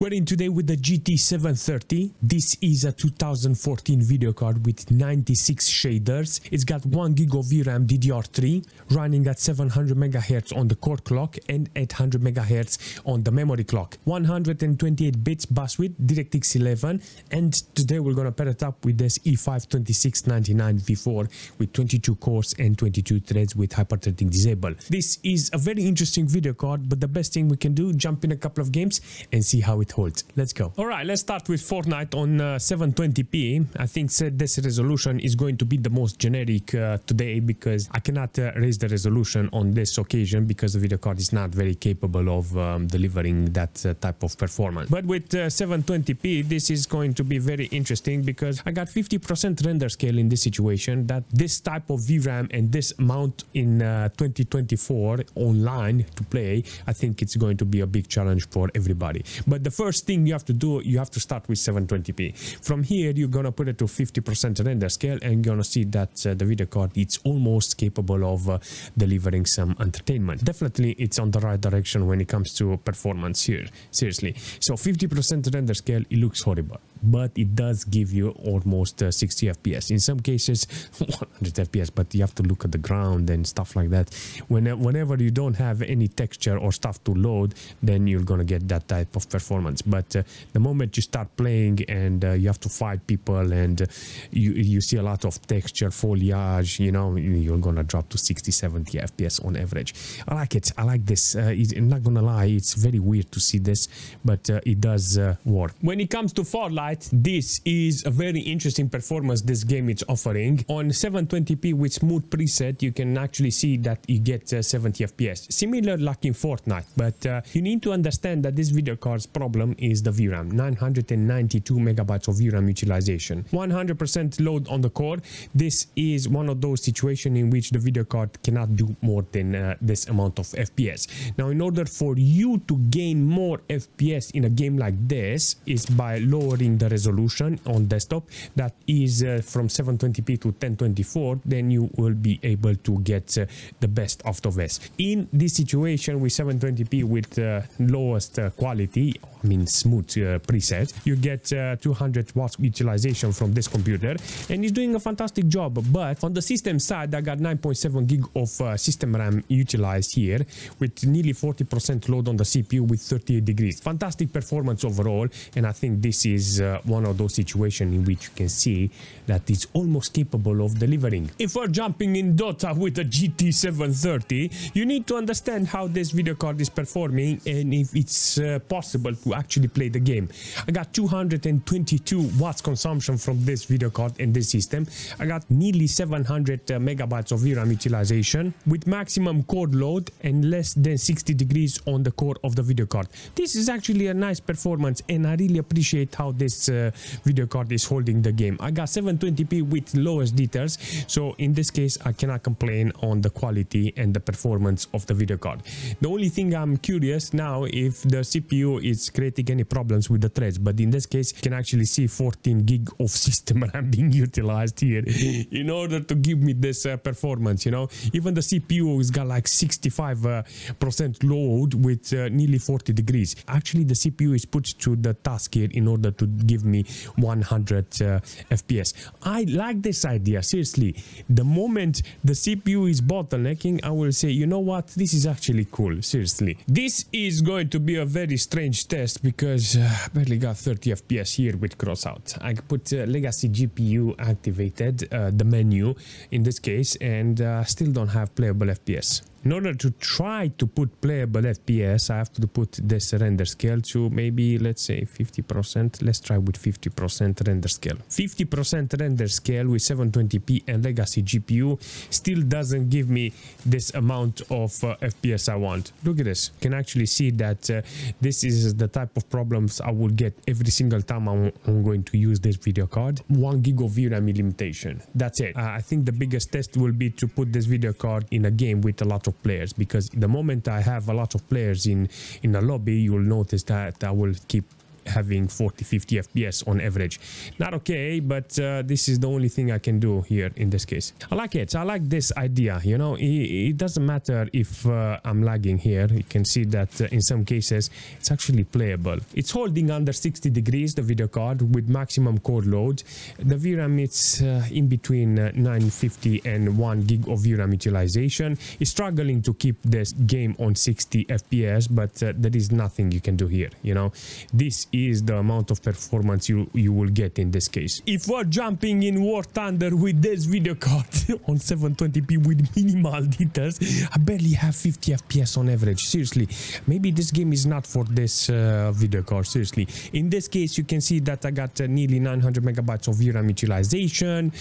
We're in today with the GT 730. This is a 2014 video card with 96 shaders. It's got 1 gig of VRAM DDR3 running at 700 MHz on the core clock and 800 MHz on the memory clock. 128 bits bus width, DirectX 11, and today we're gonna pair it up with this E5 2699 V4 with 22 cores and 22 threads with hyperthreading disabled. This is a very interesting video card, but the best thing we can do, jump in a couple of games and see how it holds. Let's go. All right, let's start with Fortnite on 720p. I think this resolution is going to be the most generic today because I cannot raise the resolution on this occasion because the video card is not very capable of delivering that type of performance. But with 720p, this is going to be very interesting because I got 50% render scale in this situation. That this type of VRAM and this amount in 2024 online to play, I think it's going to be a big challenge for everybody. But the first thing you have to do, you have to start with 720p. From here, you're gonna put it to 50% render scale and you're gonna see that the video card it's almost capable of delivering some entertainment. Definitely, it's on the right direction when it comes to performance here. Seriously. So 50% render scale, it looks horrible, but it does give you almost 60 FPS. In some cases, 100 FPS, but you have to look at the ground and stuff like that. Whenever you don't have any texture or stuff to load, then you're gonna get that type of performance. But the moment you start playing and you have to fight people and you see a lot of texture, foliage, you know, you're gonna drop to 60-70 FPS on average. I like it. I like this. I'm not gonna lie, it's very weird to see this, but it does work. When it comes to Farlight, this is a very interesting performance this game is offering. On 720p with smooth preset, you can actually see that you get 70 FPS. Similar like in Fortnite, but you need to understand that this video card's problem is the VRAM. 992 megabytes of VRAM utilization. 100% load on the core. This is one of those situations in which the video card cannot do more than this amount of FPS. Now, in order for you to gain more FPS in a game like this is by lowering the resolution on desktop. That is from 720p to 1024. Then you will be able to get the best out of this. In this situation with 720p with lowest quality, I mean smooth preset, you get 200 watts utilization from this computer and it's doing a fantastic job. But on the system side, I got 9.7 gig of system RAM utilized here with nearly 40% load on the CPU with 38 degrees. Fantastic performance overall, and I think this is one of those situations in which you can see that it's almost capable of delivering. If we're jumping in Dota with a GT 730, you need to understand how this video card is performing and if it's possible to actually play the game. I got 222 watts consumption from this video card and this system. I got nearly 700 megabytes of VRAM utilization with maximum core load and less than 60 degrees on the core of the video card. This is actually a nice performance and I really appreciate how this video card is holding the game. I got 720p with lowest details, so in this case I cannot complain on the quality and the performance of the video card. The only thing I'm curious now if the CPU is creating any problems with the threads, but in this case you can actually see 14 gig of system RAM being utilized here in order to give me this performance. You know, even the CPU has got like 65% load with nearly 40 degrees. Actually the CPU is put to the task here in order to give me 100 FPS. I like this idea, seriously. The moment the CPU is bottlenecking, I will say, you know what, this is actually cool, seriously. This is going to be a very strange test because I barely got 30 FPS here with Crossout. I put legacy GPU activated, the menu in this case, and still don't have playable FPS. In order to try to put playable FPS, I have to put this render scale to maybe, let's say 50%. Let's try with 50% render scale. 50% render scale with 720p and legacy GPU still doesn't give me this amount of FPS I want. Look at this. You can actually see that this is the type of problems I will get every single time I'm going to use this video card. 1 gig of VRAM limitation. That's it. I think the biggest test will be to put this video card in a game with a lot of players, because the moment I have a lot of players in a lobby, you will notice that I will keep having 40-50 FPS on average. Not okay, but this is the only thing I can do here in this case. I like it. I like this idea, you know. It doesn't matter if I'm lagging here. You can see that in some cases it's actually playable. It's holding under 60 degrees, the video card, with maximum core load. The VRAM, it's in between 950 and 1 gig of VRAM utilization. It's struggling to keep this game on 60 FPS, but there is nothing you can do here, you know. This is the amount of performance you will get in this case. If we're jumping in War Thunder with this video card on 720p with minimal details, I barely have 50 FPS on average. Seriously, maybe this game is not for this video card. Seriously, in this case you can see that I got nearly 900 megabytes of VRAM utilization,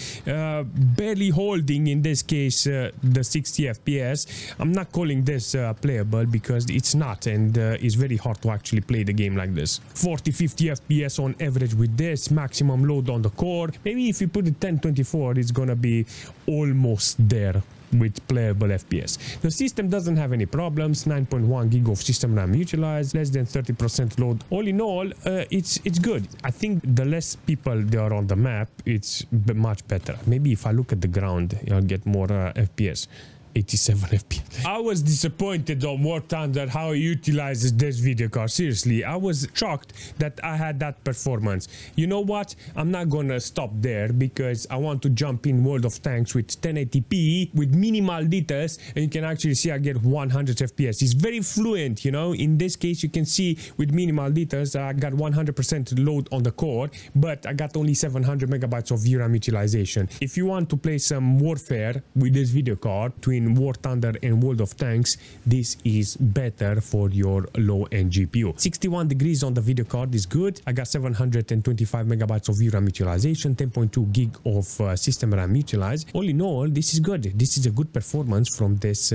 barely holding in this case the 60 FPS. I'm not calling this playable because it's not, and it's very hard to actually play the game like this. 40-50 FPS on average with this, maximum load on the core. Maybe if you put it 1024, it's gonna be almost there with playable FPS. The system doesn't have any problems. 9.1 gig of system RAM utilized, less than 30% load. All in all, it's good. I think the less people there are on the map, it's much better. Maybe if I look at the ground, I'll get more FPS. 87 FPS. I was disappointed on War Thunder how it utilizes this video card. Seriously, I was shocked that I had that performance. You know what? I'm not gonna stop there because I want to jump in World of Tanks with 1080p with minimal details, and you can actually see I get 100 FPS. It's very fluent, you know. In this case, you can see with minimal details I got 100% load on the core, but I got only 700 megabytes of VRAM utilization. If you want to play some warfare with this video card between War Thunder and World of Tanks, this is better for your low-end GPU. 61 degrees on the video card is good. I got 725 megabytes of VRAM utilization, 10.2 gig of system RAM utilized. All in all, this is good. This is a good performance from this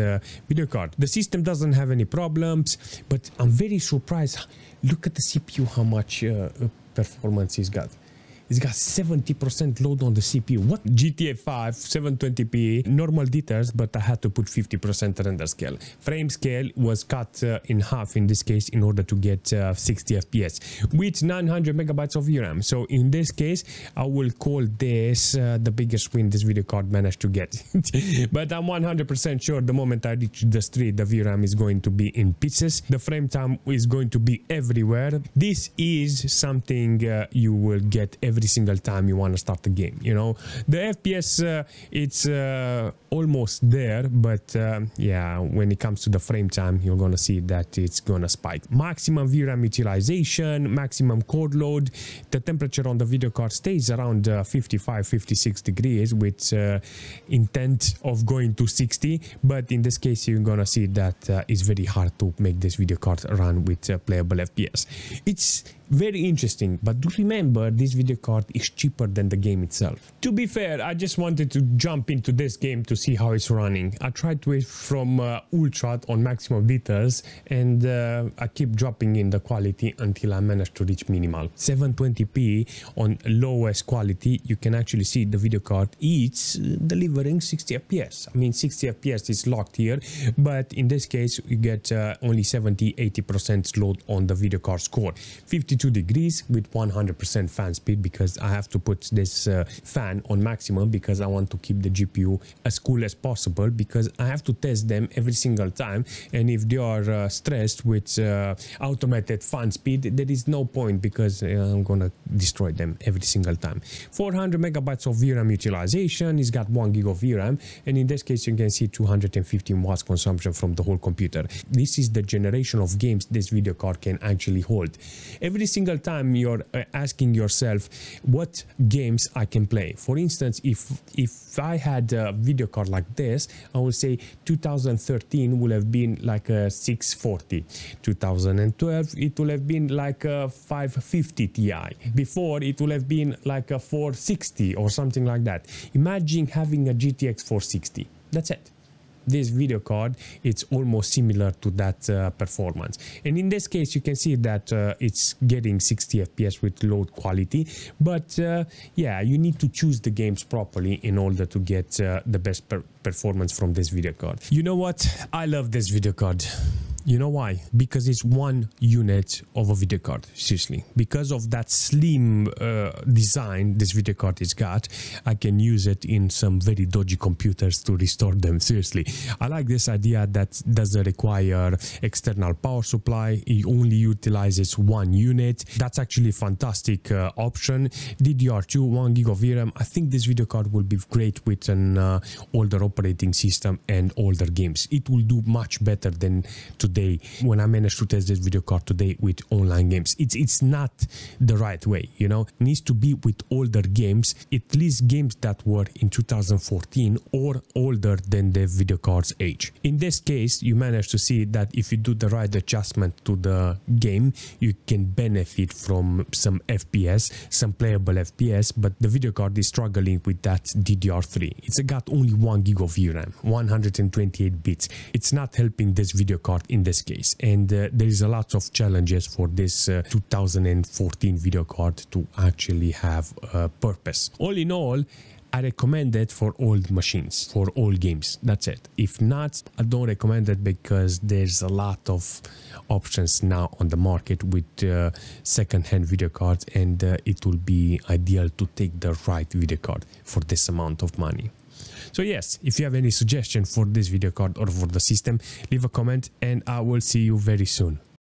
video card. The system doesn't have any problems, but I'm very surprised. Look at the CPU, how much performance it's got. It's got 70% load on the CPU. What? GTA 5, 720p, normal details, but I had to put 50% render scale. Frame scale was cut in half in this case in order to get 60 FPS with 900 megabytes of VRAM. So in this case, I will call this the biggest win this video card managed to get. But I'm 100% sure the moment I reach the street, the VRAM is going to be in pieces. The frame time is going to be everywhere. This is something you will get every single time you want to start the game, you know. The FPS it's almost there, but yeah, when it comes to the frame time, you're gonna see that it's gonna spike. Maximum VRAM utilization, maximum core load. The temperature on the video card stays around 55-56 degrees with intent of going to 60, but in this case you're gonna see that it's very hard to make this video card run with playable FPS. It's very interesting, but do remember this video card is cheaper than the game itself. To be fair, I just wanted to jump into this game to see how it's running. I tried to it from ultra on maximum details, and I keep dropping in the quality until I managed to reach minimal. 720p on lowest quality, you can actually see the video card it's delivering 60 FPS. I mean 60 FPS is locked here, but in this case you get only 70-80% load on the video card score. 52 degrees with 100% fan speed because I have to put this fan on maximum because I want to keep the GPU as cool as possible because I have to test them every single time, and if they are stressed with automated fan speed, there is no point because I'm gonna destroy them every single time. 400 megabytes of VRAM utilization. It's got 1 gig of VRAM, and in this case you can see 215 watts consumption from the whole computer. This is the generation of games this video card can actually hold. Every single time you're asking yourself what games I can play. For instance, if I had a video card like this, I would say 2013 would have been like a 640. 2012 it would have been like a 550 Ti. Before it would have been like a 460 or something like that. Imagine having a GTX 460. That's it. This video card, it's almost similar to that performance, and in this case you can see that it's getting 60 FPS with low quality, but yeah, you need to choose the games properly in order to get the best performance from this video card. You know what, I love this video card. You know why? Because it's one unit of a video card, seriously. Because of that slim design this video card has got, I can use it in some very dodgy computers to restore them, seriously. I like this idea that doesn't require external power supply, it only utilizes one unit. That's actually a fantastic option. DDR2, 1 gig of VRAM. I think this video card will be great with an older operating system and older games. It will do much better than today when I managed to test this video card today with online games. It's not the right way, you know. It needs to be with older games, at least games that were in 2014 or older than the video card's age. In this case, you manage to see that if you do the right adjustment to the game, you can benefit from some FPS, some playable FPS, but the video card is struggling with that DDR3. It's got only 1 gig of VRAM, 128 bits. It's not helping this video card in this case, and there is a lot of challenges for this 2014 video card to actually have a purpose. All in all, I recommend it for old machines, for old games. That's it. If not, I don't recommend it because there's a lot of options now on the market with second-hand video cards, and it will be ideal to take the right video card for this amount of money. So yes, if you have any suggestion for this video card or for the system, leave a comment and I will see you very soon.